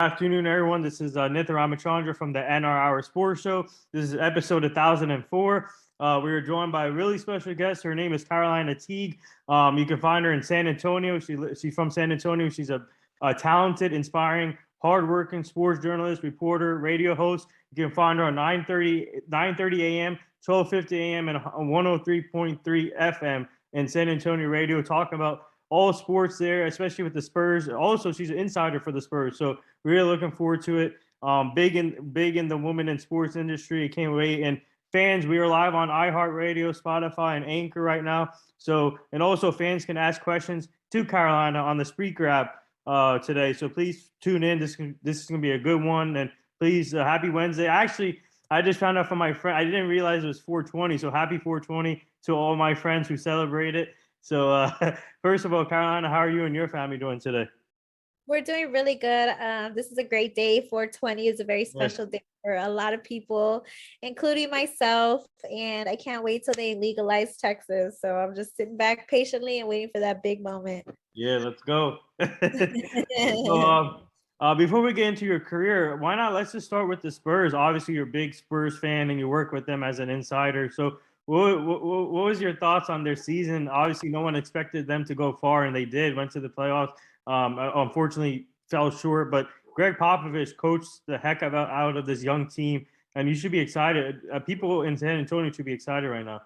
Afternoon, everyone. This is Nitha Ramachandra from the NR Hour Sports Show. This is episode 1004. We are joined by a really special guest. Her name is Teague. You can find her in San Antonio. She's from San Antonio. She's a talented, inspiring, hardworking sports journalist, reporter, radio host. You can find her on 9:30 a.m., 12:50 a.m., and 103.3 FM in San Antonio radio, talking about all sports there, especially with the Spurs. Also, she's an insider for the Spurs, so really looking forward to it. Big in the women in sports industry. It can't wait. And fans, we are live on iHeartRadio, Spotify, and Anchor right now. So, and also fans can ask questions to Carolina on the Spreaker app today. So please tune in. This is going to be a good one. And please, happy Wednesday. Actually, I just found out from my friend. I didn't realize it was 420. So happy 420 to all my friends who celebrate it. So first of all, Carolina, how are you and your family doing today? We're doing really good. This is a great day. 420 is a very special day for a lot of people, including myself. And I can't wait till they legalize Texas. So I'm just sitting back patiently and waiting for that big moment. Yeah, let's go. So, before we get into your career, why not? Let's just start with the Spurs. Obviously, you're a big Spurs fan and you work with them as an insider. So, what was your thoughts on their season? Obviously, no one expected them to go far, and they did. Went to the playoffs. Unfortunately, fell short. But Greg Popovich coached the heck out of this young team, and you should be excited. People in San Antonio should be excited right now.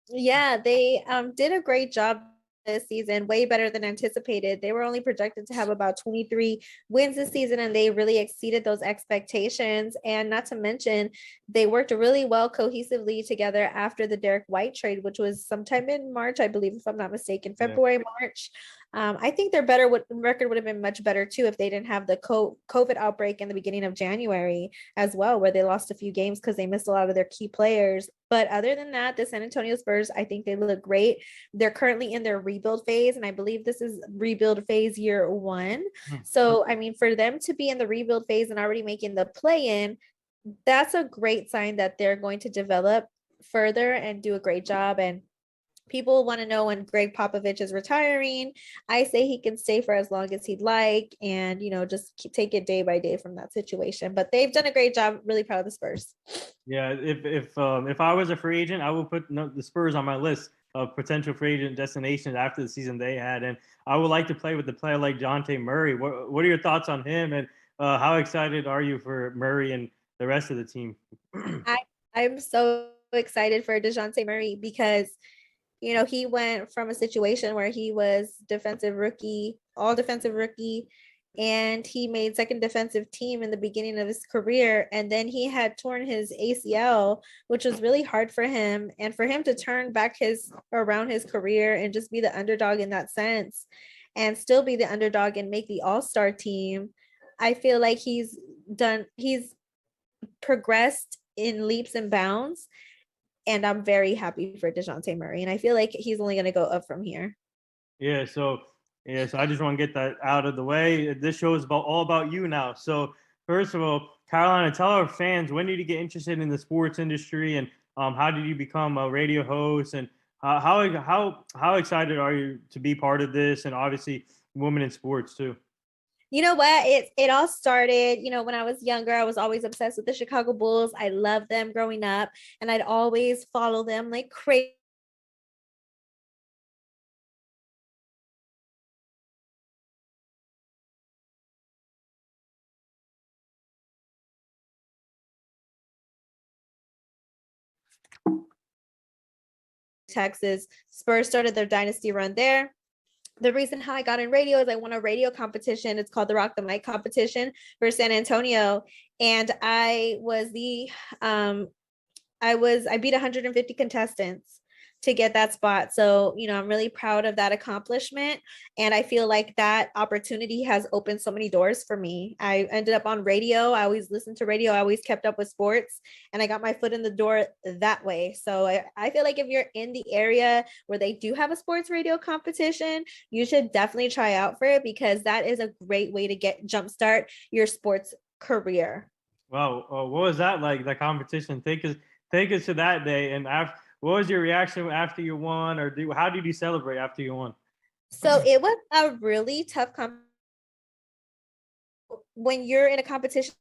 Yeah, they did a great job this season, way better than anticipated. They were only projected to have about 23 wins this season, and they really exceeded those expectations. And not to mention, they worked really well cohesively together after the Derek White trade, which was sometime in March, I believe, if I'm not mistaken, February, March. I think their record would have been much better too if they didn't have the COVID outbreak in the beginning of January as well, where they lost a few games because they missed a lot of their key players. But other than that, the San Antonio Spurs, I think they look great. They're currently in their rebuild phase, and I believe this is rebuild phase year 1. So, I mean, for them to be in the rebuild phase and already making the play-in, that's a great sign that they're going to develop further and do a great job. And people want to know when Greg Popovich is retiring. I say he can stay for as long as he'd like, and just take it day by day from that situation. But they've done a great job. Really proud of the Spurs. Yeah, if I was a free agent, I would put the Spurs on my list of potential free agent destinations after the season they had, and I would like to play with a player like Dejounte Murray. What are your thoughts on him, and how excited are you for Murray and the rest of the team? I'm so excited for Dejounte Murray because he went from a situation where he was all defensive rookie, and he made second defensive team in the beginning of his career. And then he had torn his ACL, which was really hard for him. And for him to turn back around his career and just be the underdog in that sense, and still be the underdog and make the all-star team, I feel like he's progressed in leaps and bounds. And I'm very happy for Dejounte Murray. And I feel like he's only going to go up from here. Yeah, so I just want to get that out of the way. This show is all about you now. So first of all, Carolina, tell our fans, when did you get interested in the sports industry, and how did you become a radio host, and how excited are you to be part of this, and obviously women in sports too? You know what? It all started, when I was younger. I was always obsessed with the Chicago Bulls. I loved them growing up, and I'd always follow them like crazy. Texas. Spurs started their dynasty run there. The reason how I got in radio is I won a radio competition. It's called the Rock the Mic competition for San Antonio. And I beat 150 contestants to get that spot. So, I'm really proud of that accomplishment. And I feel like that opportunity has opened so many doors for me. I ended up on radio. I always listened to radio. I always kept up with sports, and I got my foot in the door that way. So I feel like if you're in the area where they do have a sports radio competition, you should definitely try out for it, because that is a great way to jumpstart your sports career. Wow, what was that like? The competition? Take us to that day, and what was your reaction after you won, or how did you celebrate after you won? So it was a really tough competition. when you're in a competition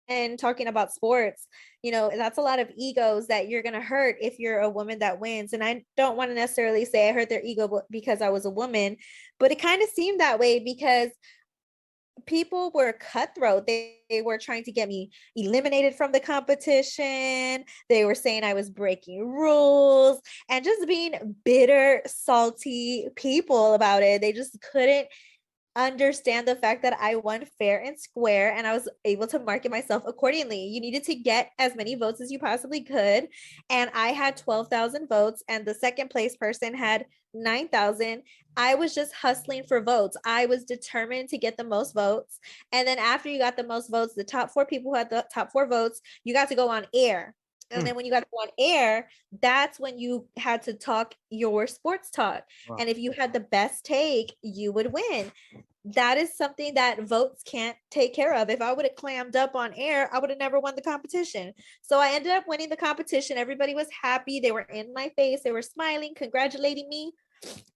and talking about sports, that's a lot of egos that you're going to hurt if you're a woman that wins. And I don't want to necessarily say I hurt their ego because I was a woman, but it kind of seemed that way because people were cutthroat. They were trying to get me eliminated from the competition. They were saying I was breaking rules and just being bitter, salty people about it. They just couldn't understand the fact that I won fair and square and I was able to market myself accordingly. You needed to get as many votes as you possibly could. And I had 12,000 votes and the second place person had 9,000. I was just hustling for votes. I was determined to get the most votes. And then after you got the most votes, the top 4 people who had the top 4 votes, you got to go on air. And then when you got to go on air, that's when you had to talk your sports talk. Wow. And if you had the best take, you would win. That is something that votes can't take care of. If I would have clammed up on air, I would have never won the competition. So I ended up winning the competition. Everybody was happy. They were in my face. They were smiling, congratulating me.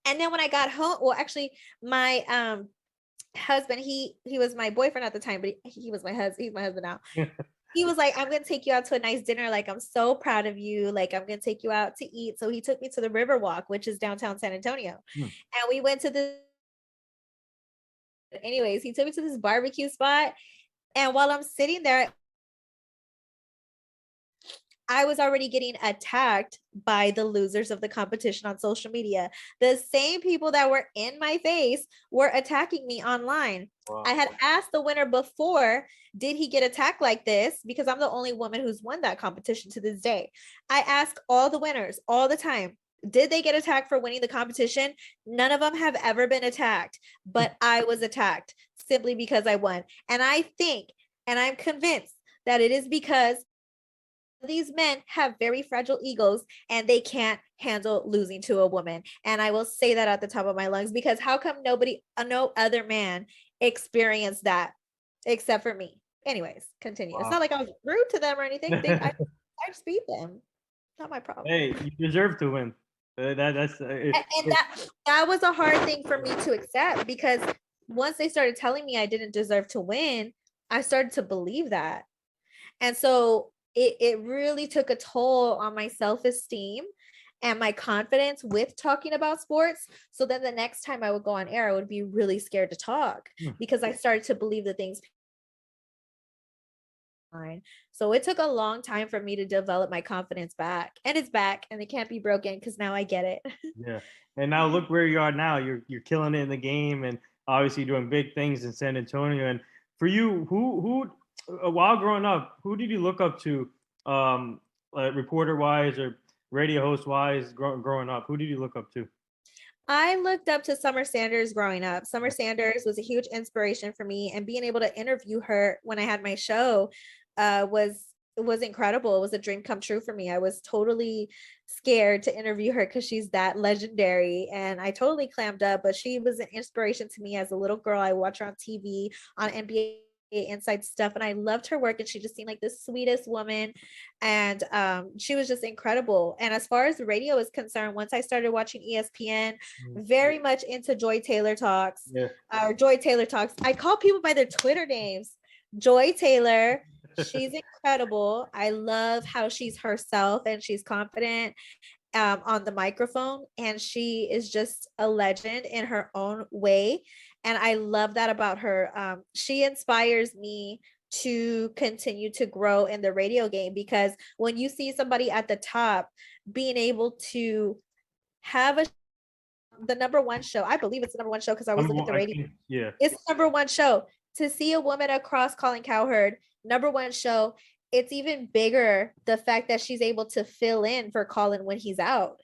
And then when I got home, well, actually, my husband, he was my boyfriend at the time, but he was my husband. He's my husband now. He was like, I'm going to take you out to a nice dinner. Like, I'm so proud of you. Like, I'm going to take you out to eat. So he took me to the Riverwalk, which is downtown San Antonio. And we went to anyways, he took me to this barbecue spot. And while I'm sitting there, I was already getting attacked by the losers of the competition on social media. The same people that were in my face were attacking me online. Wow. I had asked the winner before, did he get attacked like this? Because I'm the only woman who's won that competition to this day. I ask all the winners all the time, did they get attacked for winning the competition? None of them have ever been attacked, but I was attacked simply because I won. And I think, and I'm convinced that it is because these men have very fragile egos and they can't handle losing to a woman. And I will say that at the top of my lungs, because how come no other man experienced that except for me? Anyways, continue. Wow. It's not like I was rude to them or anything. I just beat them. Not my problem. Hey, you deserve to win. That was a hard thing for me to accept, because once they started telling me I didn't deserve to win, I started to believe that. And so it really took a toll on my self-esteem and my confidence with talking about sports. So then the next time I would go on air, I would be really scared to talk because I started to believe the things. So it took a long time for me to develop my confidence back, and it's back, and it can't be broken because now I get it. Yeah. And now look where you are now. You're killing it in the game, and obviously doing big things in San Antonio. And for you, who while growing up, who did you look up to, reporter wise or radio host wise, growing up? Who did you look up to? I looked up to Summer Sanders growing up. Summer Sanders was a huge inspiration for me, and being able to interview her when I had my show was incredible. It was a dream come true for me. I was totally scared to interview her because she's that legendary, and I totally clammed up, but she was an inspiration to me as a little girl. I watched her on TV, on NBA Inside stuff, and I loved her work, and she just seemed like the sweetest woman, and she was just incredible. And as far as the radio is concerned, once I started watching ESPN, very much into Joy Taylor Talks, or Joy Taylor Talks. I call people by their Twitter names. Joy Taylor, she's incredible. I love how she's herself and she's confident on the microphone, and she is just a legend in her own way. And I love that about her. She inspires me to continue to grow in the radio game, because when you see somebody at the top being able to have the number one show, I believe it's the number one show because I was looking at the rating. Yeah, it's the number one show. To see a woman across Colin Cowherd, number one show, it's even bigger the fact that she's able to fill in for Colin when he's out.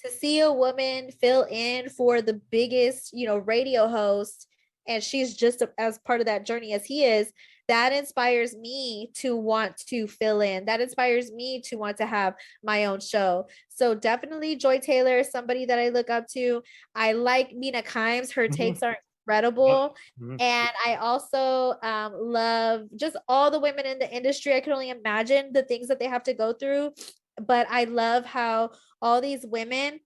To see a woman fill in for the biggest, radio host, and she's just as part of that journey as he is, that inspires me to want to fill in. That inspires me to want to have my own show. So definitely Joy Taylor is somebody that I look up to. I like Mina Kimes. Her takes are incredible. And I also love just all the women in the industry. I can only imagine the things that they have to go through, but I love how all these women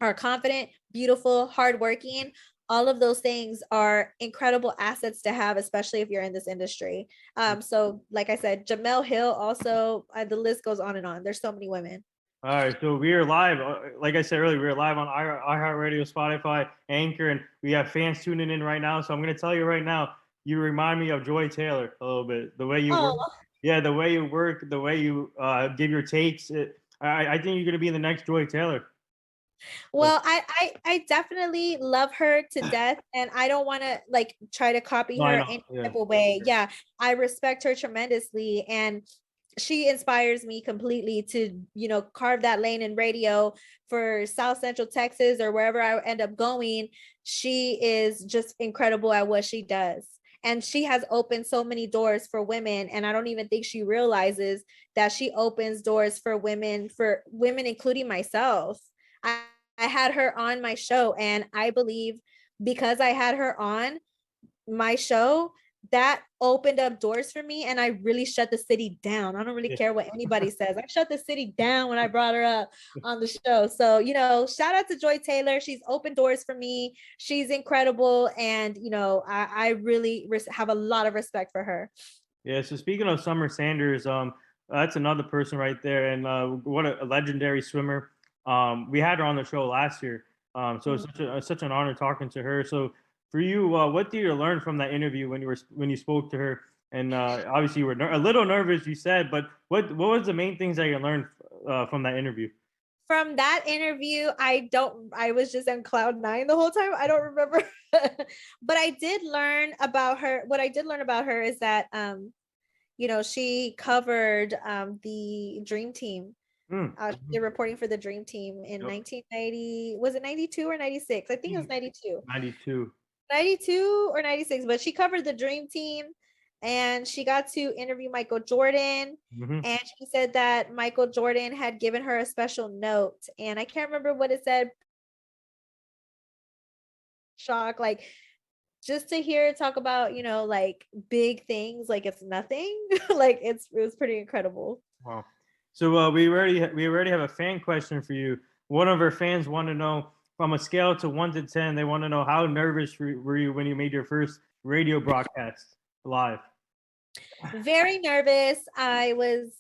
are confident, beautiful, hardworking, all of those things are incredible assets to have, especially if you're in this industry. So like I said, Jamel Hill also, the list goes on and on. There's so many women. All right, so we are live. Like I said earlier, we're live on iHeartRadio, Spotify, Anchor, and we have fans tuning in right now. So I'm going to tell you right now, you remind me of Joy Taylor a little bit. The way you work, Oh, yeah, the way you work, the way you give your takes. I think you're going to be the next Joy Taylor. well, I definitely love her to death, and I don't want to like try to copy No, I her know. any Yeah. type of way. Yeah, I respect her tremendously, and she inspires me completely to, carve that lane in radio for South Central Texas or wherever I end up going. She is just incredible at what she does. And she has opened so many doors for women. And I don't even think she realizes that she opens doors for women, including myself. I, I had her on my show, and I believe because I had her on my show, that opened up doors for me, and I really shut the city down. I don't really care what anybody says. I shut the city down when I brought her up on the show. So, shout out to Joy Taylor. She's opened doors for me. She's incredible. And, I really have a lot of respect for her. Yeah. So speaking of Summer Sanders, that's another person right there, and what a legendary swimmer. We had her on the show last year. So it's such an honor talking to her. So for you, what did you learn from that interview when you spoke to her? And obviously you were a little nervous, you said, but what was the main things that you learned from that interview? From that interview, I was just on cloud nine the whole time. I don't remember. But I did learn about her. What I did learn about her is that she covered the Dream Team. They're reporting for the Dream Team in 1990. Was it 92 or 96? I think it was 92. 92. 92 or 96, but she covered the Dream Team, and she got to interview Michael Jordan. And she said that Michael Jordan had given her a special note, and I can't remember what it said. Shock, like, just to hear her talk about, like big things, like it's nothing. Like it was pretty incredible. Wow. So we already have a fan question for you. One of our fans want to know, from a scale to 1 to 10, they want to know how nervous were you when you made your first radio broadcast live? Very nervous. I was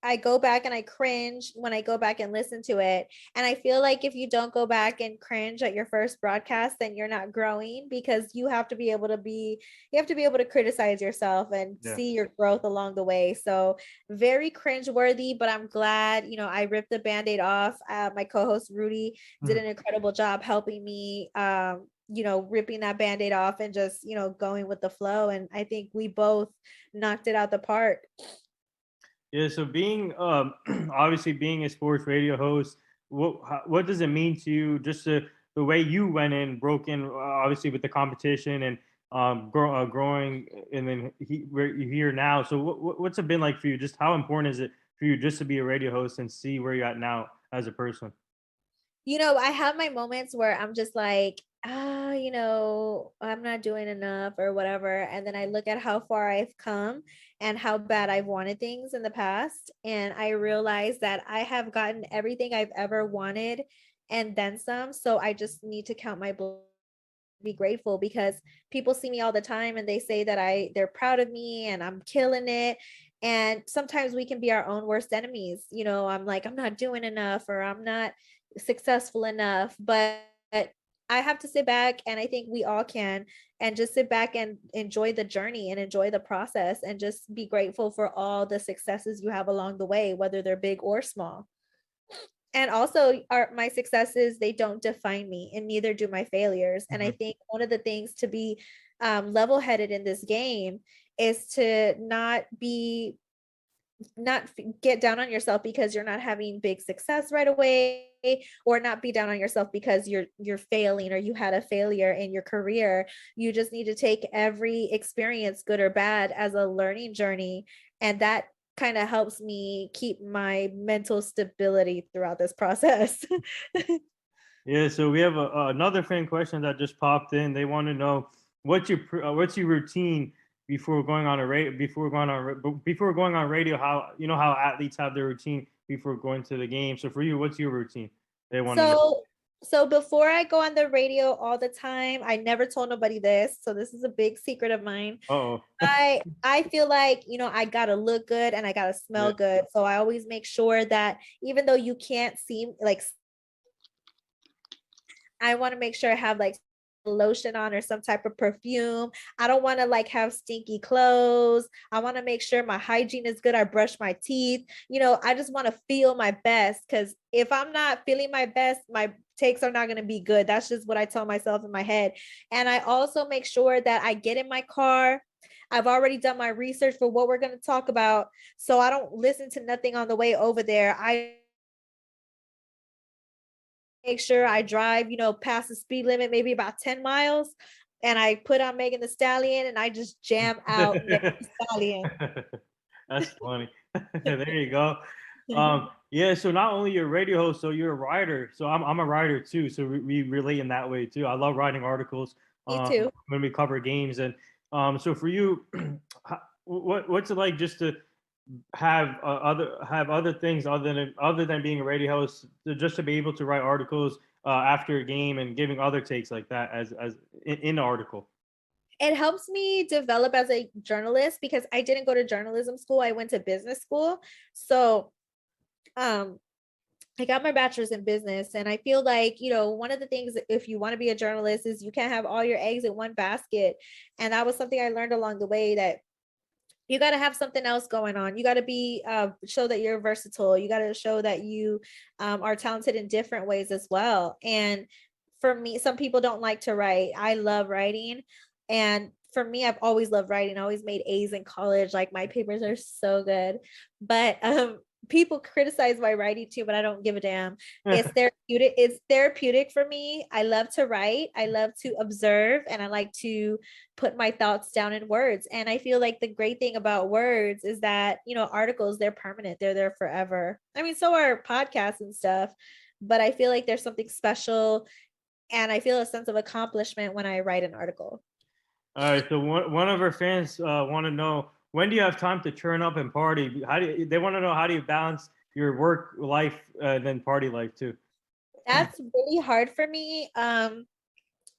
I go back and I cringe when I go back and listen to it. And I feel like if you don't go back and cringe at your first broadcast, then you're not growing, because you have to be able to criticize yourself and see your growth along the way. So very cringe worthy, but I'm glad, I ripped the Band-Aid off. My co-host Rudy did an incredible job helping me ripping that Band-Aid off and just, going with the flow. And I think we both knocked it out the park. Yeah, so being obviously being a sports radio host, what does it mean to you? Just the way you went in, broke in, obviously with the competition and growing, and then where you're here now. So what's it been like for you? Just how important is it for you just to be a radio host and see where you're at now as a person? I have my moments where I'm just like, I'm not doing enough or whatever. And then I look at how far I've come and how bad I've wanted things in the past. And I realize that I have gotten everything I've ever wanted and then some. So I just need to count my blessings, be grateful, because people see me all the time and they say that they're proud of me and I'm killing it. And sometimes we can be our own worst enemies. I'm like, I'm not doing enough, or I'm not successful enough. But I have to sit back, and I think we all can, and just sit back and enjoy the journey and enjoy the process, and just be grateful for all the successes you have along the way, whether they're big or small. And also, my successes, they don't define me, and neither do my failures. And I think one of the things to be level-headed in this game is to not get down on yourself because you're not having big success right away, or not be down on yourself because you're failing, or you had a failure in your career. You just need to take every experience, good or bad, as a learning journey, and that kind of helps me keep my mental stability throughout this process. Yeah, so we have another fan question that just popped in. They want to know what's your routine before going on before going on radio. How how athletes have their routine before going to the game. So for you, what's your routine? They want to know. So So before I go on the radio all the time, I never told nobody this. So this is a big secret of mine. Oh, I feel like, I gotta look good and I gotta yeah. smell good. So I always make sure that even though you can't see, like, I want to make sure I have like lotion on or some type of perfume. I don't want to like have stinky clothes. I want to make sure my hygiene is good. I brush my teeth. I just want to feel my best, because if I'm not feeling my best, my takes are not going to be good. That's just what I tell myself in my head. And I also make sure that I get in my car. I've already done my research for what we're going to talk about. So I don't listen to nothing on the way over there. I make sure I drive, past the speed limit, maybe about 10 miles. And I put on Megan the Stallion and I just jam out Megan the Stallion. That's funny. There you go. Yeah, so not only you're a radio host, so you're a writer. So I'm a writer too. So we relate in that way too. I love writing articles Me too. when we cover games. And so for you, what's it like just to have other things other than being a radio host, just to be able to write articles after a game and giving other takes like that as in the article. It helps me develop as a journalist because I didn't go to journalism school. I went to business school. So um I got my bachelor's in business, and I feel like, one of the things if you want to be a journalist is you can't have all your eggs in one basket. And that was something I learned along the way, that you got to have something else going on. You got to be show that you're versatile. You got to show that you are talented in different ways as well. And for me, some people don't like to write. I love writing. And for me, I've always loved writing. I always made A's in college. Like, my papers are so good. But people criticize my writing too, but I don't give a damn. It's therapeutic. It's therapeutic for me. I love to write. I love to observe, and I like to put my thoughts down in words. And I feel like the great thing about words is that, articles, they're permanent. They're there forever. I mean, so are podcasts and stuff, but I feel like there's something special, and I feel a sense of accomplishment when I write an article. All right, so one of our fans want to know, when do you have time to turn up and party? They want to know, how do you balance your work life and then party life too? That's really hard for me.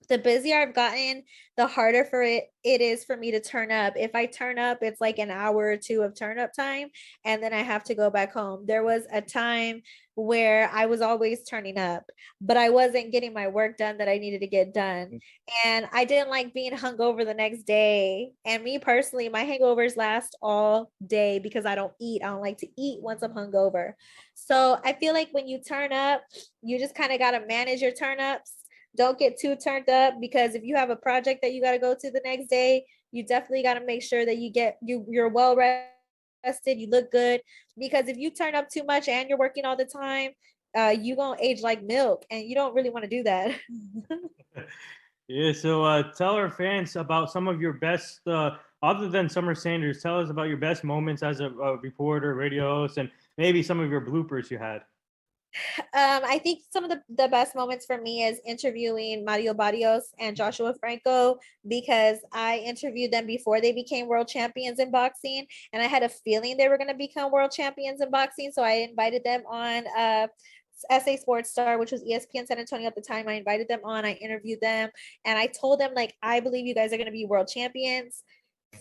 The busier I've gotten, the harder for it is for me to turn up. If I turn up, it's like an hour or two of turn up time, and then I have to go back home. There was a time where I was always turning up, but I wasn't getting my work done that I needed to get done. And I didn't like being hungover the next day. And me personally, my hangovers last all day because I don't eat. I don't like to eat once I'm hungover. So I feel like when you turn up, you just kind of got to manage your turn ups. Don't get too turned up, because if you have a project that you got to go to the next day, you definitely got to make sure that you're well rested, you look good, because if you turn up too much and you're working all the time, you gonna age like milk, and you don't really want to do that. Yeah, so tell our fans about some of your best, other than Summer Sanders, tell us about your best moments as a reporter, radio host, and maybe some of your bloopers you had. I think some of the best moments for me is interviewing Mario Barrios and Joshua Franco, because I interviewed them before they became world champions in boxing, and I had a feeling they were going to become world champions in boxing. So I invited them on SA Sports Star, which was ESPN San Antonio at the time. I invited them on, I interviewed them, and I told them, like, I believe you guys are going to be world champions.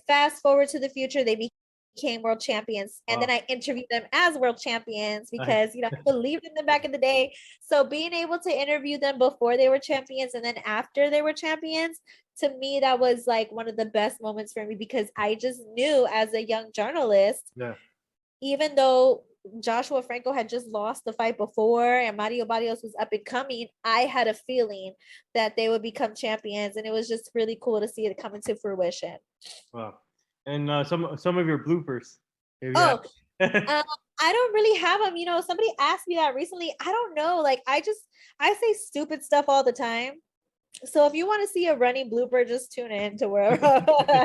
Fast forward to the future, they became world champions, and Wow. then I interviewed them as world champions Nice. because I believed in them back in the day. So being able to interview them before they were champions and then after they were champions, to me that was like one of the best moments for me, because I just knew as a young journalist, Yeah. even though Joshua Franco had just lost the fight before and Mario Barrios was up and coming, I had a feeling that they would become champions, and it was just really cool to see it come into fruition. Wow. And some of your bloopers. If you Oh, have. I don't really have them. Somebody asked me that recently. I don't know. Like, I say stupid stuff all the time. So if you want to see a running blooper, just tune in to where I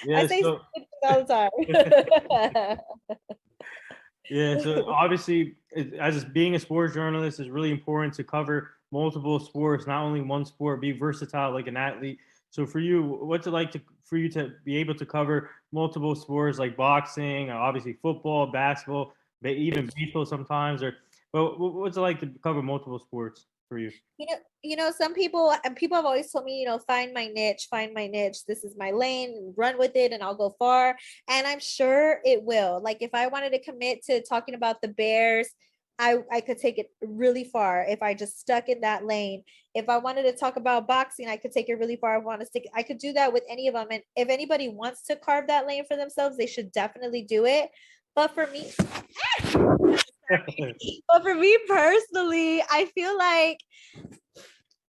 Yeah, say so stupid things all the time. yeah, so obviously, as being a sports journalist, is really important to cover multiple sports, not only one sport. Be versatile like an athlete. So for you, what's it like for you to be able to cover multiple sports like boxing, obviously football, basketball, even baseball sometimes, or Well, what's it like to cover multiple sports for you? Some people and people have always told me, find my niche, find my niche. This is my lane, run with it, and I'll go far. And I'm sure it will. Like if I wanted to commit to talking about the Bears, I could take it really far if I just stuck in that lane. If I wanted to talk about boxing, I could take it really far. I could do that with any of them. And if anybody wants to carve that lane for themselves, they should definitely do it. But for me, but for me personally, I feel like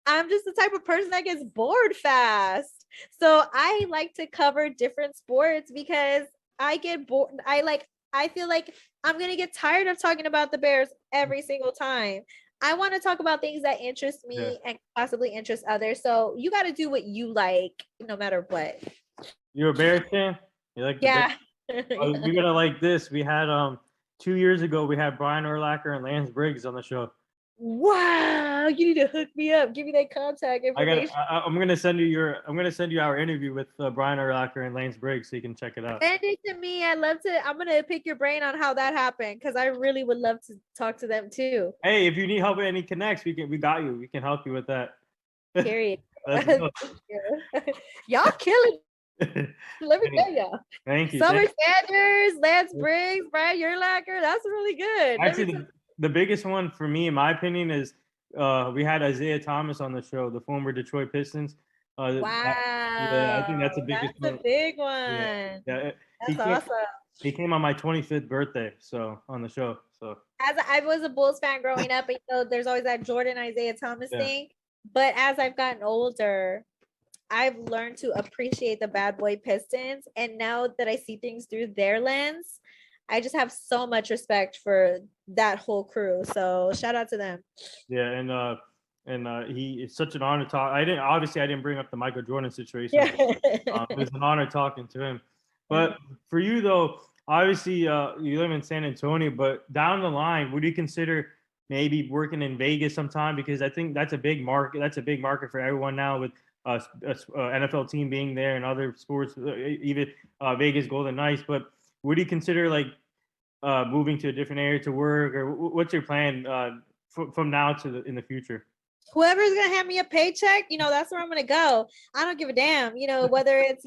I'm just the type of person that gets bored fast. So I like to cover different sports because I get bored. I feel like I'm going to get tired of talking about the Bears every single time. I want to talk about things that interest me and possibly interest others. So you got to do what you like no matter what. You're a Bears fan? You like the Bears? You're gonna like this. We had 2 years ago we had Brian Urlacher and Lance Briggs on the show. Wow, you need to hook me up. Give me that contact information. I'm gonna send you our interview with Brian Urlacher and Lance Briggs so you can check it out. Send it to me. I'm gonna pick your brain on how that happened because I really would love to talk to them too. Hey, if you need help with any connects, we got you. We can help you with that. Period. Y'all killing. Let me tell y'all. Thank you. Summer Sanders, Lance Briggs, Brian Urlacher. That's really good. Actually, the biggest one for me, in my opinion, is we had Isaiah Thomas on the show, the former Detroit Pistons. Wow. I think that's the biggest one. That's a big one. Yeah. That's awesome. He came on my 25th birthday, on the show. So as I was a Bulls fan growing up, there's always that Jordan Isaiah Thomas thing. But as I've gotten older, I've learned to appreciate the bad boy Pistons. And now that I see things through their lens, I just have so much respect for that whole crew. So shout out to them. Yeah, it's such an honor to talk. I didn't bring up the Michael Jordan situation. It was an honor talking to him. But for you though, obviously you live in San Antonio, but down the line, would you consider maybe working in Vegas sometime? Because I think that's a big market. That's a big market for everyone now with NFL team being there and other sports, even Vegas Golden Knights. But would you consider moving to a different area to work, or what's your plan from now to in the future? Whoever's gonna hand me a paycheck, that's where I'm gonna go. I don't give a damn, whether it's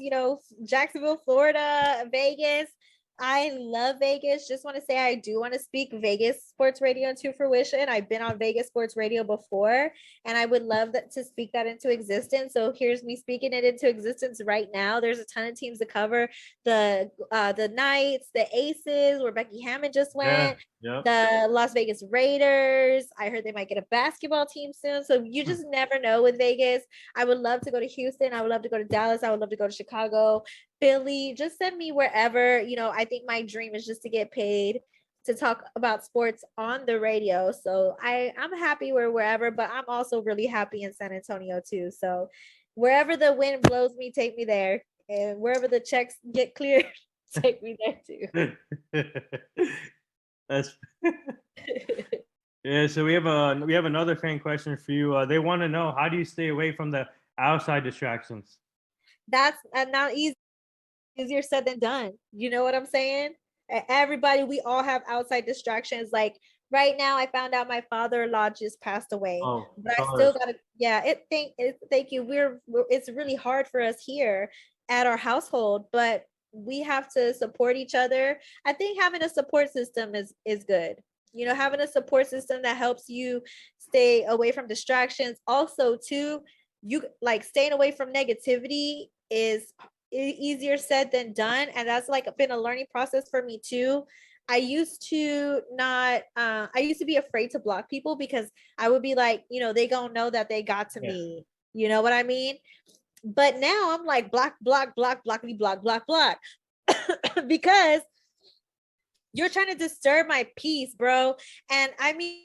Jacksonville, Florida, Vegas. I love Vegas. Just want to say I do want to speak Vegas sports radio into fruition. I've been on Vegas sports radio before, and I would love to speak that into existence. So here's me speaking it into existence right now. There's a ton of teams to cover. The Knights, the Aces, where Becky Hammon just went. The Las Vegas Raiders. I heard they might get a basketball team soon. So you just never know with Vegas. I would love to go to Houston. I would love to go to Dallas. I would love to go to Chicago. Philly, just send me wherever. I think my dream is just to get paid to talk about sports on the radio. So I'm happy wherever, but I'm also really happy in San Antonio too. So wherever the wind blows me, take me there. And wherever the checks get cleared, take me there too. That's yeah. So we have another fan question for you. They want to know, how do you stay away from the outside distractions? That's not easier said than done. You know what I'm saying? Everybody, we all have outside distractions. Like right now, I found out my father-in-law just passed away, but I still gotta. Thank you. It's really hard for us here at our household, but we have to support each other. I think having a support system is good. Having a support system that helps you stay away from distractions. Also, too, you staying away from negativity is easier said than done, and that's been a learning process for me too. I used to be afraid to block people because I would be like, they gonna know that they got to me. You know what I mean? But now I'm like block, because you're trying to disturb my peace, bro. And I mean,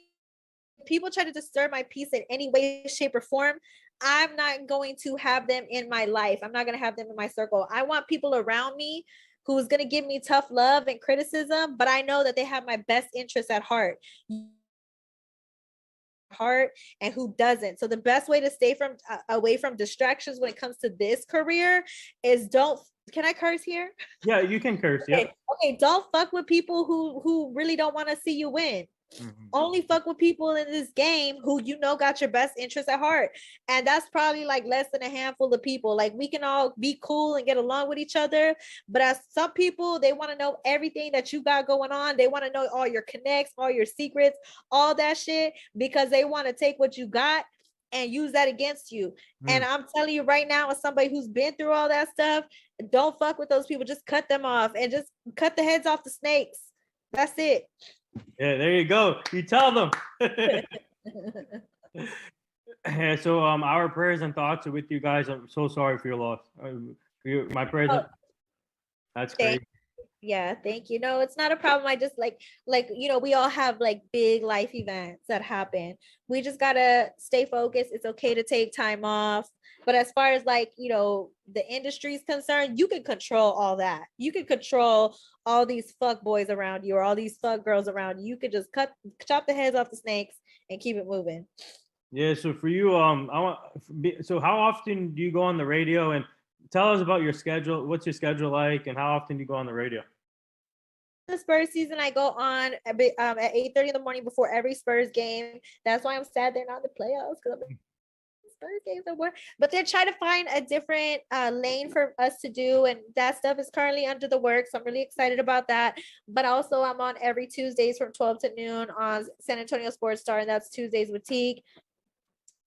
people try to disturb my peace in any way, shape, or form. I'm not going to have them in my life. I'm not going to have them in my circle. I want people around me who's going to give me tough love and criticism, but I know that they have my best interests at heart. And who doesn't. So the best way to stay away from distractions when it comes to this career is can I curse here? Yeah, you can curse. Yeah. Okay. Don't fuck with people who really don't want to see you win. Only fuck with people in this game who you know got your best interest at heart. And that's probably like less than a handful of people. Like we can all be cool and get along with each other. But as some people, they want to know everything that you got going on. They want to know all your connects, all your secrets, all that shit, because they want to take what you got and use that against you. And I'm telling you right now, as somebody who's been through all that stuff, don't fuck with those people. Just cut them off and just cut the heads off the snakes. That's it. Yeah, there you go. You tell them. So our prayers and thoughts are with you guys. I'm so sorry for your loss. My prayers. That's great. Yeah, thank you. No, it's not a problem. I just like we all have like big life events that happen. We just gotta stay focused. It's okay to take time off. But as far as like, the industry is concerned, you can control all that. You can control all these fuck boys around you or all these fuck girls around you. You could just chop the heads off the snakes and keep it moving. Yeah. So for you, so how often do you go on the radio, and tell us about your schedule? What's your schedule like, and how often do you go on the radio? The Spurs season, I go on at 8:30 in the morning before every Spurs game. That's why I'm sad they're not in the playoffs, because Spurs games are more. But they're trying to find a different lane for us to do, and that stuff is currently under the works. I'm really excited about that. But also, I'm on every Tuesdays from 12 to noon on San Antonio Sports Star, and that's Tuesdays with Teague.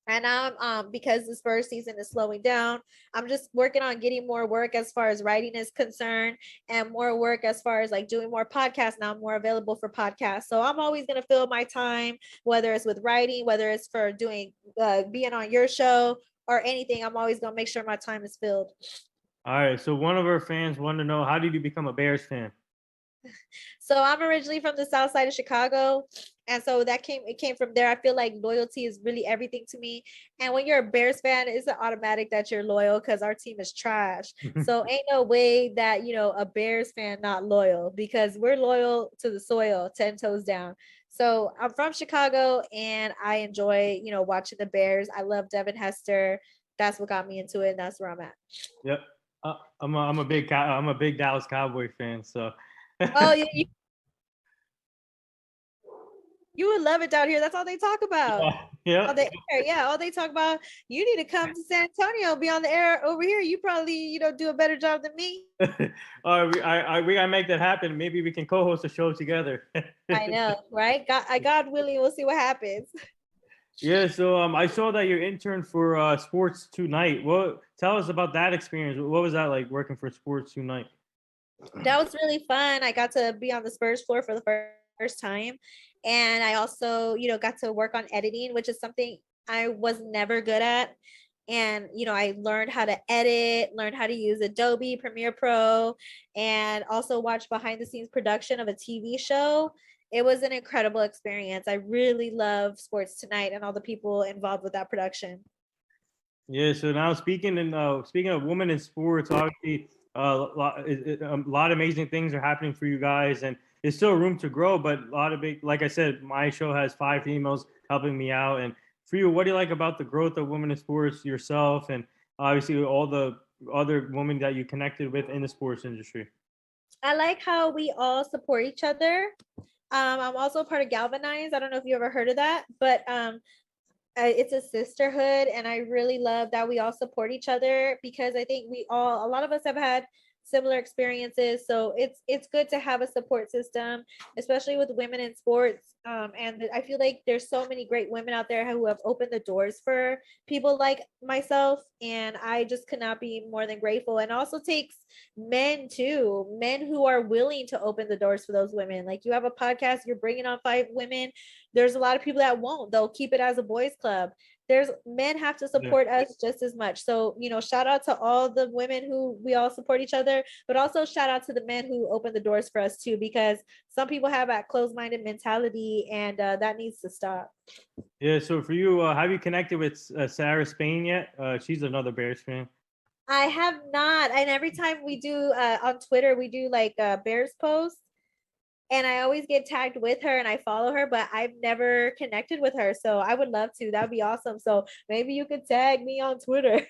And I'm because the Spurs season is slowing down, I'm just working on getting more work as far as writing is concerned, and more work as far as like doing more podcasts. Now I'm more available for podcasts, so I'm always going to fill my time, whether it's with writing, whether it's for doing being on your show or anything. I'm always going to make sure my time is filled. All right. So one of our fans wanted to know, how did you become a Bears fan? So I'm originally from the South Side of Chicago. And so it came from there. I feel like loyalty is really everything to me. And when you're a Bears fan, it's an automatic that you're loyal because our team is trash. So ain't no way that, a Bears fan not loyal, because we're loyal to the soil, 10 toes down. So I'm from Chicago and I enjoy, watching the Bears. I love Devin Hester. That's what got me into it. And that's where I'm at. Yep. I'm a big Dallas Cowboy fan. So. Oh, you would love it down here. That's all they talk about. Yeah. On the air. Yeah. All they talk about, you need to come to San Antonio, be on the air over here. You probably, do a better job than me. All right, we gotta make that happen. Maybe we can co-host a show together. I know, right? God willing, we'll see what happens. Yeah. So I saw that you're intern for Sports Tonight. Tell us about that experience. What was that like, working for Sports Tonight? That was really fun. I got to be on the Spurs floor for the first time. And I also, got to work on editing, which is something I was never good at. And, I learned how to edit, learned how to use Adobe Premiere Pro, and also watch behind the scenes production of a TV show. It was an incredible experience. I really love Sports Tonight and all the people involved with that production. Yeah. So now speaking of women in sports, obviously a lot of amazing things are happening for you guys, and there's still room to grow. But a lot of like I said, my show has 5 females helping me out. And for you, what do you like about the growth of women in sports yourself, and obviously all the other women that you connected with in the sports industry? I like how we all support each other. I'm also part of Galvanize. I don't know if you ever heard of that, but it's a sisterhood, and I really love that we all support each other, because I think a lot of us have had similar experiences. So it's good to have a support system, especially with women in sports. And I feel like there's so many great women out there who have opened the doors for people like myself, and I just could not be more than grateful. And also takes men too, men who are willing to open the doors for those women. Like, you have a podcast, you're bringing on 5 women. There's a lot of people that won't. They'll keep it as a boys club. There's men have to support us just as much. So, shout out to all the women who we all support each other, but also shout out to the men who open the doors for us too, because some people have that closed-minded mentality, and that needs to stop. Yeah. So for you, have you connected with Sarah Spain yet? She's another Bears fan. I have not. And every time we do on Twitter, we do like Bears posts, and I always get tagged with her and I follow her, but I've never connected with her. So I would love to. That'd be awesome. So maybe you could tag me on Twitter.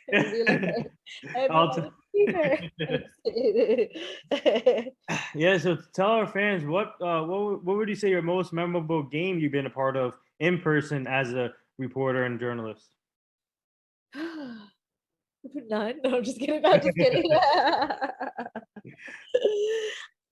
Yeah, so tell our fans what would you say your most memorable game you've been a part of in person as a reporter and journalist? None. No, I'm just kidding. No, I'm just kidding.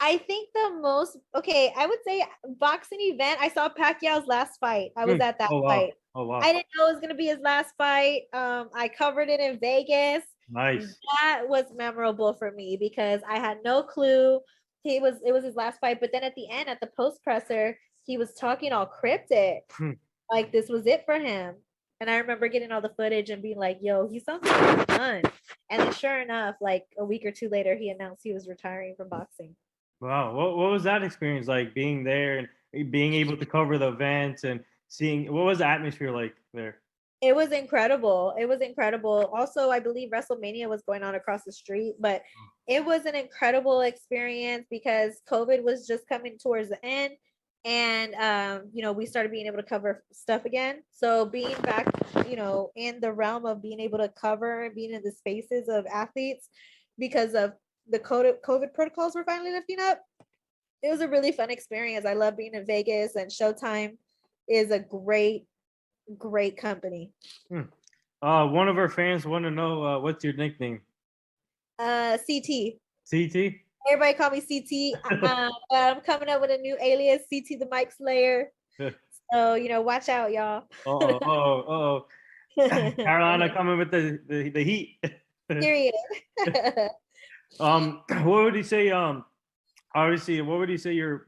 I think the most okay, I would say boxing event. I saw Pacquiao's last fight. I was Hmm. at that Oh wow. fight. Oh wow. I didn't know it was gonna be his last fight. I covered it in Vegas. Nice. That was memorable for me because I had no clue it was his last fight. But then at the end, at the post presser, he was talking all cryptic, Hmm. like this was it for him. And I remember getting all the footage and being like, yo, he sounds like he's done. And then sure enough, like a week or two later, he announced he was retiring from boxing. Wow. What was that experience like being there and being able to cover the events and seeing what was the atmosphere like there? It was incredible. It was incredible. Also, I believe WrestleMania was going on across the street, but it was an incredible experience because COVID was just coming towards the end. And we started being able to cover stuff again. So being back, in the realm of being able to cover and being in the spaces of athletes because of the COVID protocols were finally lifting up. It was a really fun experience. I love being in Vegas, and Showtime is a great company. Hmm. One of our fans want to know what's your nickname? CT. CT? Everybody call me CT. I'm coming up with a new alias, CT the Mike Slayer. So, watch out, y'all. Oh. Carolina coming with the heat. Period. What would you say? Obviously, what would you say your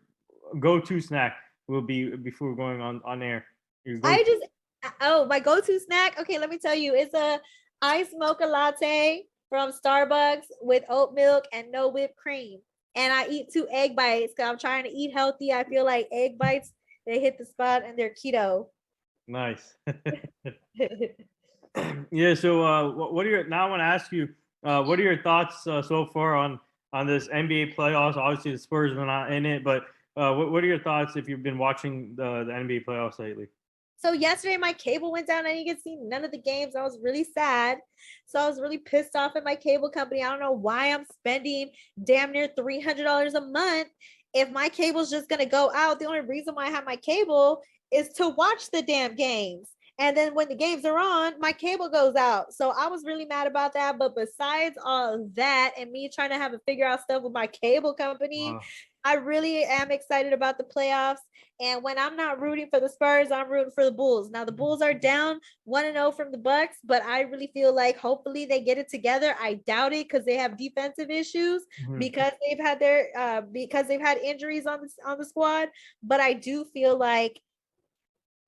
go-to snack will be before going on air? Your go. My go-to snack. Okay, let me tell you, it's a iced mocha latte from Starbucks with oat milk and no whipped cream. And I eat 2 egg bites because I'm trying to eat healthy. I feel like egg bites, they hit the spot and they're keto. Nice. Yeah. So, what are your now? I want to ask you, what are your thoughts so far on this NBA playoffs? Obviously, the Spurs are not in it, but what are your thoughts if you've been watching the NBA playoffs lately? So yesterday my cable went down. I didn't get to see none of the games. I was really sad. So I was really pissed off at my cable company. I don't know why I'm spending damn near $300 a month if my cable's just gonna go out. The only reason why I have my cable is to watch the damn games. And then when the games are on, my cable goes out. So I was really mad about that. But besides all of that and me trying to have to figure out stuff with my cable company, I really am excited about the playoffs. And when I'm not rooting for the Spurs, I'm rooting for the Bulls. Now the Bulls are down 1-0 from the Bucks, but I really feel like hopefully they get it together. I doubt it because they have defensive issues Mhm. because they've had injuries on the squad. But I do feel like,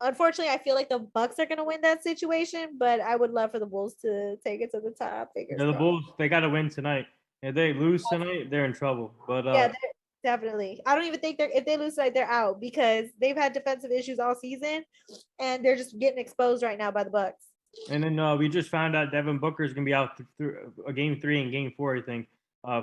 unfortunately, I feel like the Bucks are going to win that situation. But I would love for the Bulls to take it to the top. Fingers Yeah, the crossed. Bulls they got to win tonight. If they lose tonight, they're in trouble. But Yeah, definitely. I don't even think if they lose tonight, they're out because they've had defensive issues all season, and they're just getting exposed right now by the Bucks. and then we just found out Devin Booker is going to be out through a game 3 and game 4, I think,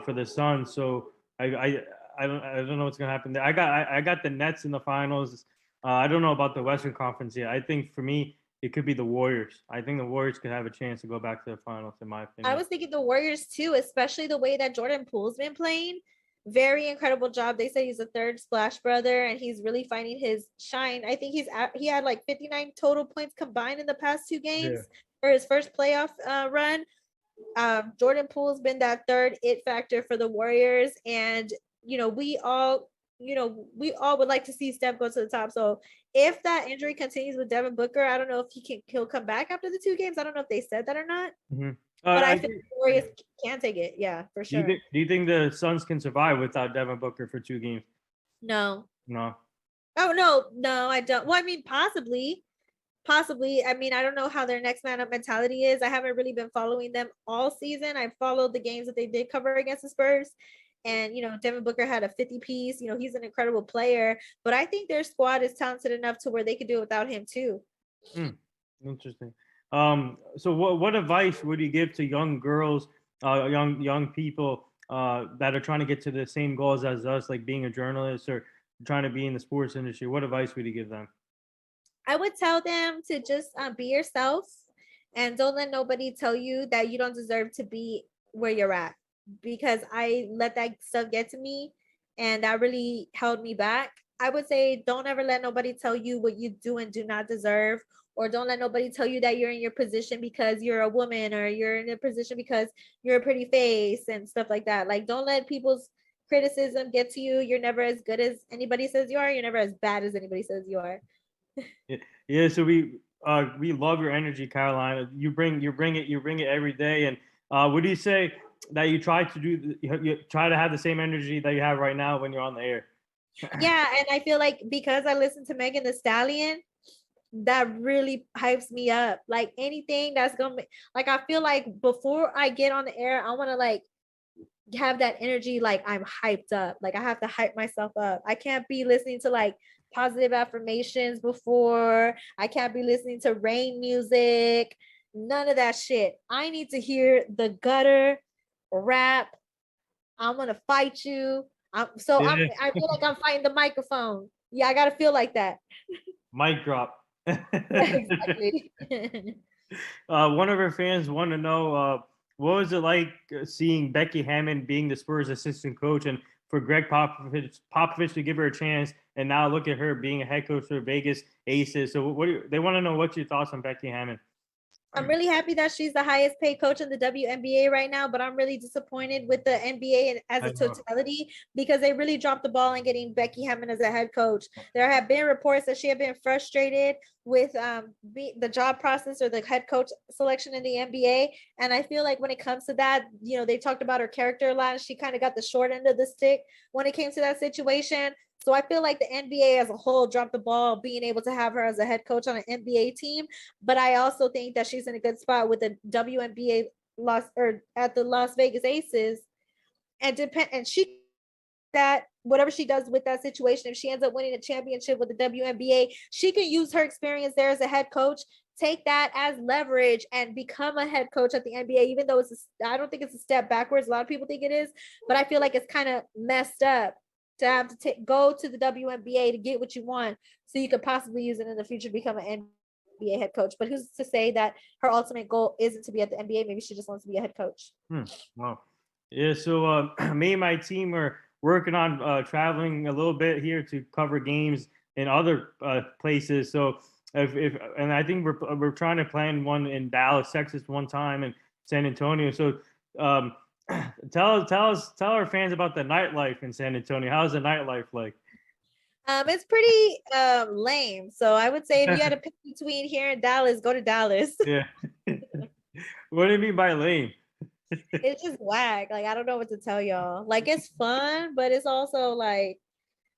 for the Suns. So I don't know what's going to happen there. I got the Nets in the finals. I don't know about the Western Conference yet. I think for me it could be the Warriors. I think the Warriors could have a chance to go back to the finals, in my I opinion. was thinking the Warriors too, especially the way that Jordan Poole's been playing. Very incredible job. They say he's a third splash brother and he's really finding his shine. I think he had like 59 total points combined in the past 2 games Yeah. for his first playoff run. Jordan Poole's been that third it factor for the Warriors, and you know we all we all would like to see Steph go to the top. So if that injury continues with Devin Booker, I don't know if he'll come back after the 2 games. I don't know if they said that or not, Mm-hmm. but I think the Warriors can take it. Yeah, for Do you sure. think do you think the Suns can survive without Devin Booker for 2 games? No. No. Oh no, I don't. Well, I mean, possibly. I mean, I don't know how their next man up mentality is. I haven't really been following them all season. I followed the games that they did cover against the Spurs. And, Devin Booker had a 50 piece. He's an incredible player. But I think their squad is talented enough to where they could do it without him too. Hmm. Interesting. So what advice would you give to young girls, young people that are trying to get to the same goals as us, like being a journalist or trying to be in the sports industry? What advice would you give them? I would tell them to just be yourself and don't let nobody tell you that you don't deserve to be where you're at, because I let that stuff get to me and that really held me back. I would say don't ever let nobody tell you what you do and do not deserve, or don't let nobody tell you that you're in your position because you're a woman, or you're in a position because you're a pretty face and stuff like that. Like, don't let people's criticism get to you. You're never as good as anybody says you are. You're never as bad as anybody says you are. Yeah, so we love your energy, Carolina. You bring it every day. And what do you say that you try to do? You try to have the same energy that you have right now when you're on the air. Yeah, and I feel like because I listen to Megan the Stallion, that really hypes me up. Like anything that's gonna make, like, I feel like before I get on the air, I want to like have that energy, like I'm hyped up. Like I have to hype myself up. I can't be listening to like positive affirmations before. I can't be listening to rain music. None of that shit. I need to hear the gutter rap. I'm gonna fight you. Yeah. I feel like I'm fighting the microphone. Yeah, I gotta feel like that. Mic drop. Exactly. One of our fans want to know what was it like seeing Becky Hammon being the Spurs assistant coach, and for Greg Popovich to give her a chance, and now look at her being a head coach for Vegas Aces. So they want to know what's your thoughts on Becky Hammon? I'm really happy that she's the highest paid coach in the WNBA right now, but I'm really disappointed with the NBA as I a know. totality because they really dropped the ball in getting Becky Hammon as a head coach. There have been reports that she had been frustrated with the job process or the head coach selection in the NBA. And I feel like when it comes to that, they talked about her character a lot, and she kind of got the short end of the stick when it came to that situation. So I feel like the NBA as a whole dropped the ball being able to have her as a head coach on an NBA team. But I also think that she's in a good spot with the WNBA at the Las Vegas Aces, and she that whatever she does with that situation, if she ends up winning a championship with the WNBA, she can use her experience there as a head coach, take that as leverage, and become a head coach at the NBA. Even though I don't think it's a step backwards. A lot of people think it is, but I feel like it's kind of messed up to have to go to the WNBA to get what you want, so you could possibly use it in the future to become an NBA head coach. But who's to say that her ultimate goal isn't to be at the NBA? Maybe she just wants to be a head coach. Wow. Yeah. So me and my team are working on traveling a little bit here to cover games in other places. So if and I think we're trying to plan one in Dallas, Texas, one time, and San Antonio. So um, tell our fans about the nightlife in San Antonio. How's the nightlife like? It's pretty lame. So I would say if you had to pick between here and Dallas, go to Dallas. Yeah. What do you mean by lame? It's just whack. Like I don't know what to tell y'all. Like it's fun, but it's also like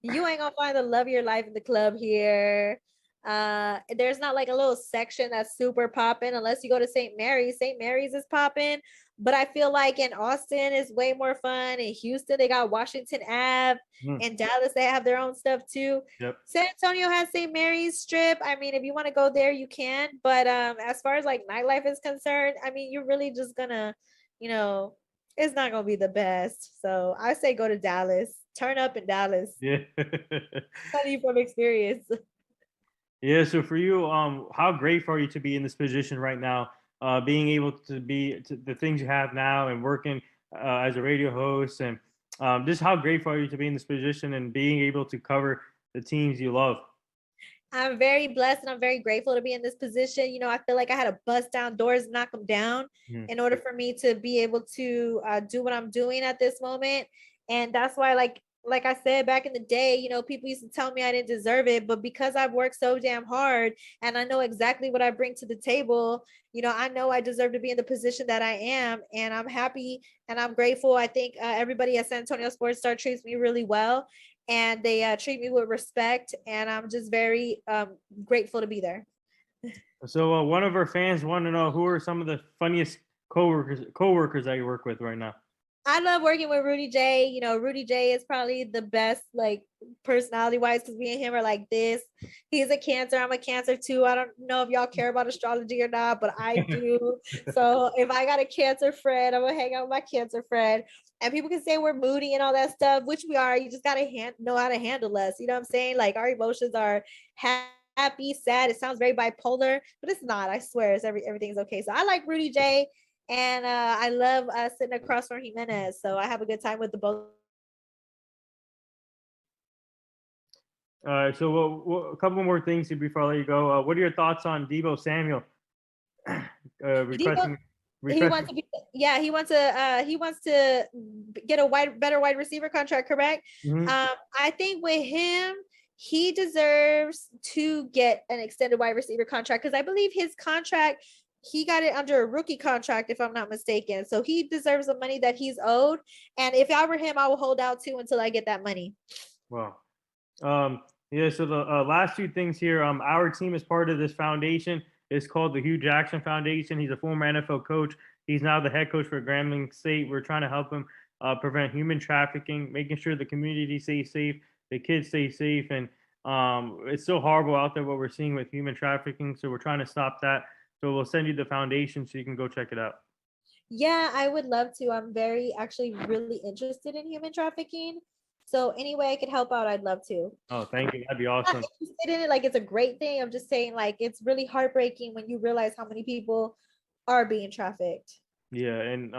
you ain't gonna find the love of your life in the club here. There's not like a little section that's super popping unless you go to St. Mary's. St. Mary's is popping, but I feel like in Austin is way more fun. In Houston, they got Washington Ave. Hmm. In Dallas, they have their own stuff too. Yep. San Antonio has St. Mary's Strip. I mean, if you want to go there, you can. But as far as like nightlife is concerned, I mean, you're really just gonna, you know, it's not gonna be the best. So I say go to Dallas. Turn up in Dallas. Yeah. Tell you from experience. Yeah. So for you, how grateful are you to be in this position right now? Being able to the things you have now and working as a radio host, and just how grateful are you to be in this position and being able to cover the teams you love? I'm very blessed and I'm very grateful to be in this position. I feel like I had to bust down doors, knock them down Mhm. in order for me to be able to do what I'm doing at this moment. And that's why, like I said back in the day, people used to tell me I didn't deserve it, but because I've worked so damn hard and I know exactly what I bring to the table, I know I deserve to be in the position that I am, and I'm happy and I'm grateful. I think everybody at San Antonio Sports Star treats me really well, and they treat me with respect, and I'm just very grateful to be there. So one of our fans want to know who are some of the funniest coworkers that you work with right now. I love working with Rudy J. Rudy J is probably the best, like, personality wise, because me and him are like this. He's a Cancer. I'm a Cancer too. I don't know if y'all care about astrology or not, but I do. So if I got a Cancer friend, I'm gonna hang out with my Cancer friend. And people can say we're moody and all that stuff, which we are. You just gotta know how to handle us. You know what I'm saying? Like our emotions are happy, sad. It sounds very bipolar, but it's not. I swear, everything's okay. So I like Rudy J. And I love sitting across from Jimenez. So I have a good time with the both All right, so a couple more things before I let you go. What are your thoughts on Devo Samuel Devo, requesting he wants requesting? to be, yeah, he wants to get a better wide receiver contract, correct? Mhm. I think with him, he deserves to get an extended wide receiver contract because I believe his contract, he got it under a rookie contract, if I'm not mistaken. So he deserves the money that he's owed. And if I were him, I will hold out too until I get that money. Wow. Yeah, so the last two things here. Our team is part of this foundation. It's called the Hugh Jackson Foundation. He's a former NFL coach. He's now the head coach for Grambling State. We're trying to help him prevent human trafficking, making sure the community stays safe, the kids stay safe, and it's so horrible out there what we're seeing with human trafficking. So we're trying to stop that. So we'll send you the foundation so you can go check it out. Yeah, I would love to. I'm very actually really interested in human trafficking. So any way I could help out, I'd love to. Oh, thank you. That'd be Not awesome. interested in it like it's a great thing. I'm just saying like it's really heartbreaking when you realize how many people are being trafficked. Yeah, and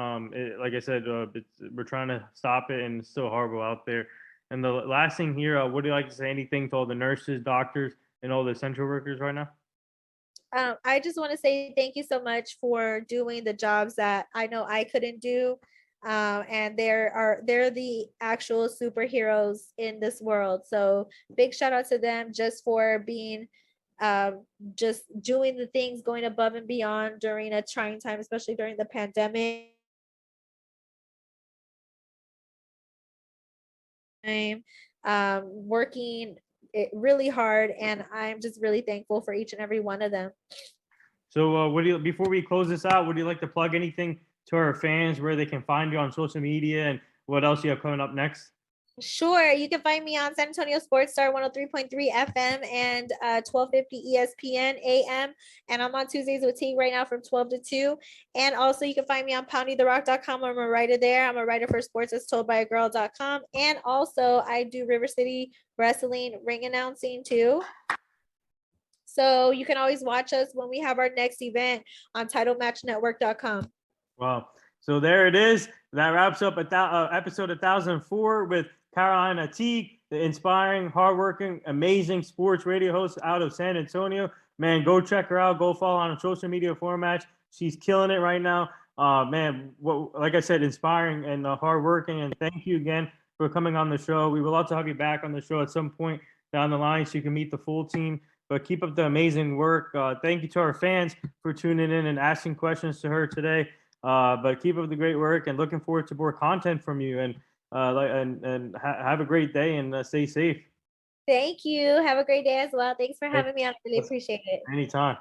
like I said, we're trying to stop it, and it's still horrible out there. And the last thing here, would you like to say anything to all the nurses, doctors, and all the essential workers right now? I just want to say thank you so much for doing the jobs that I know I couldn't do. And they're the actual superheroes in this world. So big shout out to them just for being just doing the things going above and beyond during a trying time, especially during the pandemic. Working it really hard, and I'm just really thankful for each and every one of them. So, what do you before we close this out? Would you like to plug anything to our fans where they can find you on social media and what else you have coming up next? Sure. You can find me on San Antonio Sports Star 103.3 FM and 1250 ESPN AM. And I'm on Tuesdays with Teague right now from 12 to 2. And also you can find me on poundingtherock.com. I'm a writer there. I'm a writer for sports as told by a girl.com. And also I do River City Wrestling ring announcing too. So you can always watch us when we have our next event on titlematchnetwork.com. Wow. So there it is. That wraps up episode 1004 with Carolina Teague, the inspiring, hardworking, amazing sports radio host out of San Antonio. Man, go check her out. Go follow on social media formats. She's killing it right now. Man, like I said, inspiring and hardworking. And thank you again for coming on the show. We would love to have you back on the show at some point down the line so you can meet the full team. But keep up the amazing work. Thank you to our fans for tuning in and asking questions to her today. But keep up the great work and looking forward to more content from you. And have a great day and stay safe. Thank you. Have a great day as well. Thanks for having me on. I really appreciate it. Anytime.